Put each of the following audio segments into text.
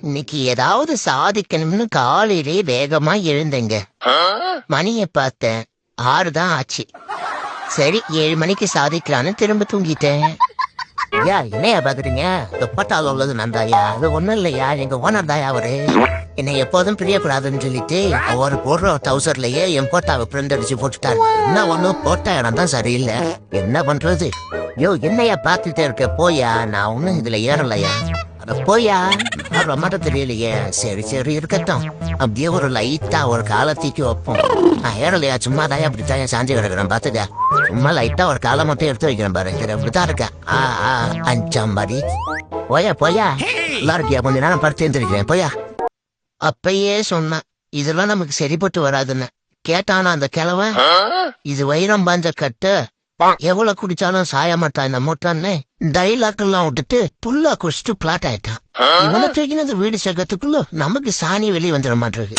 இன்னைக்கு ஏதாவது சாதிக்கணும்னு காலையிலே வேகமா எழுந்தேங்க. மணியை பார்த்தேன், 6 தான் ஆச்சு. சரி 7 மணிக்கு சாதிக்கலான்னு திரும்ப தூங்கிட்டேன். ஐயா என்னையா பாக்குறீங்க? துப்பட்டால உள்ளது நந்தாயா? அது ஒண்ணும் இல்லையா, எங்க ஓனர் தாயா அவரு. என்னை எப்போதும் பிரியக்கூடாதுன்னு சொல்லிட்டு அவர் போடுற டவுசர்லயே என் போட்டாவை பிரிண்ட் அடிச்சு போட்டுட்டாரு. என்ன ஒண்ணும் போட்ட இடம் தான் சரியில்லை, என்ன பண்றது? யோ என்னையா பாத்துட்டே இருக்க, போயா, நான் ஒண்ணும் இதுல ஏறலையா. அட போயா, ரொம்ப தெரியலையே. சரி சரி இருக்கட்டும். அப்படியே ஒரு லைட்டா ஒரு காலை தூக்கி வைப்போம். நான் ஏறலையா, சும்மா தாயா அப்படித்தான் சாஞ்சி கிடக்குறேன் பாத்துக்க. சும்மா லைட்டா ஒரு காலை மட்டும் எடுத்து வைக்கிறேன் பாரு, அப்படித்தான் இருக்கேன். 5 மாதிரி போயா போயா. நல்லா இருக்கியா? கொஞ்ச நேரம் படுத்து எழுந்திருக்கிறேன், போயா. அப்பயே சொன்னேன் இதெல்லாம் நமக்கு சரிப்பட்டு வராதுன்னு. கேட்டானா அந்த கிழவன், இது வைரம் பாஞ்ச கட்டு, எவ்வளவு குடிச்சாலும் சாய மாட்டான் இந்த மூட்டான்னு டைலாக் எல்லாம் விட்டுட்டு புல்லா குடிச்சிட்டு பிளாட் ஆயிட்டான். இவனை தூக்கினது வீடு சேர்க்கறதுக்குள்ள நமக்கு சாணி வெளியே வந்துட மாட்டிருக்கு.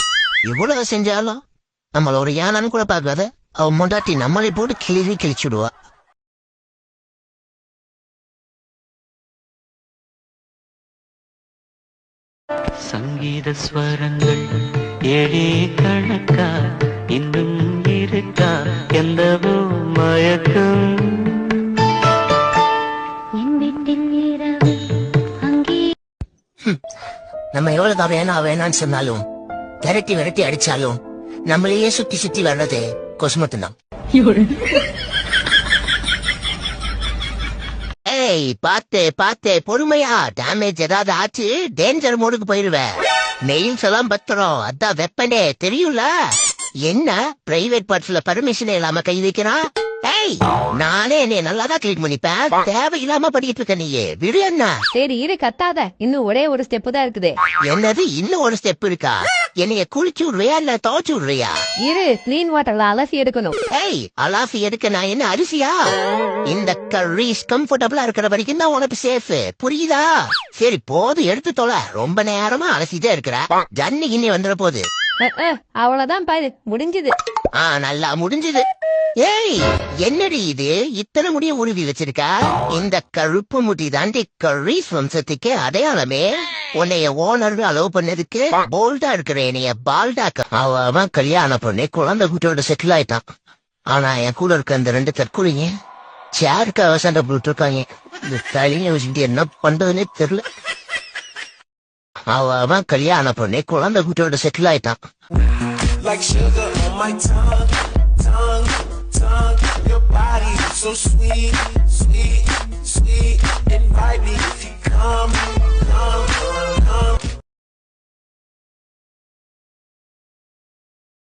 இவ்வளவு செஞ்சாலும் நம்மள ஒரு யானான்னு கூட பார்க்காத அவன் முண்டாட்டி நம்மளை போட்டு கிழிச்சுடுவா. சங்கீத ஸ்வரங்கள் 7 கணக்கா இன்னும் இருக்கா எந்தவோ மயக்கம். நம்ம எவ்வளவுதான் வேணான்னு சொன்னாலும் விரட்டி அடிச்சாலும் நம்மளையே சுத்தி சுத்தி வர்றது கொசுமத்துதான். ஏய் பாத்து பொறுமையா, டேமேஜ் ஏதாவது ஆச்சு டேஞ்சர் மோடுக்கு போயிருவேன். நெயில்ஸ் எல்லாம் பத்திரம், அதான் வெப்பனே தெரியும்ல. என்ன பிரைவேட் பார்ட்ஸ்ல பர்மிஷன் இல்லாம கை வைக்கிறான்? ஏய் நானே என்னைய நல்லாதான் கிளீன் பண்ணிப்பேன், தேவையில்லாம பண்ணிட்டு இருக்க நீயே, விடு என்ன. சரி இரு கத்தாத, இன்னும் ஒரே ஒரு ஸ்டெப் தான் இருக்குது. என்னது இன்னும் ஒரு ஸ்டெப் இருக்கா? என்னைய குளிச்சு விடுறியா இல்ல துவச்சு விடுறியா? இரு கிளீன் வாட்டர்ல அலசி எடுக்கணும். ஏய் அலாசி எடுக்க நான் என்ன அரிசியா? இந்த கர்ரீஸ் கம்ஃபர்டபுளா இருக்கிற வரைக்கும் தான் உனக்கு சேஃப், புரியுதா? சரி போது எடுத்து தொலை, ரொம்ப நேரமா அலசிட்டே இருக்கிற, ஜன்னி கிண்ணி வந்துட போகுது. அவ்வளவுதான் பாரு, முடிஞ்சது. நல்லா முடிஞ்சது. ஏய் என்னடி இது இத்தனை முடிய உருவி வச்சிருக்கா? இந்த கருப்பு முடி தாண்டி கர்ரீஸ் வம்சத்துக்கு அடையாளமே. உன்னைய ஓனர் அலோவ் பண்ணதுக்கு போல்டா இருக்கிற என்னைய பால்டாக்க. அவன் கல்யாணம் பண்ணி குழந்தை குட்டியோட செட்டில் ஆயிட்டான். ஆனா என் கூட இருக்க அந்த 2 தற்கொலைங்க சேருக்கு அவசர போட்டு இருக்காங்க. இந்த தலைய வச்சுட்டு என்ன பண்றதுன்னே தெரியல. அவன் கல்யாணம் பண்ணி குழந்தை குட்டியோட செட்டில் ஆயிட்டான். Like sugar on my tongue, your body so sweet, invite me if you come.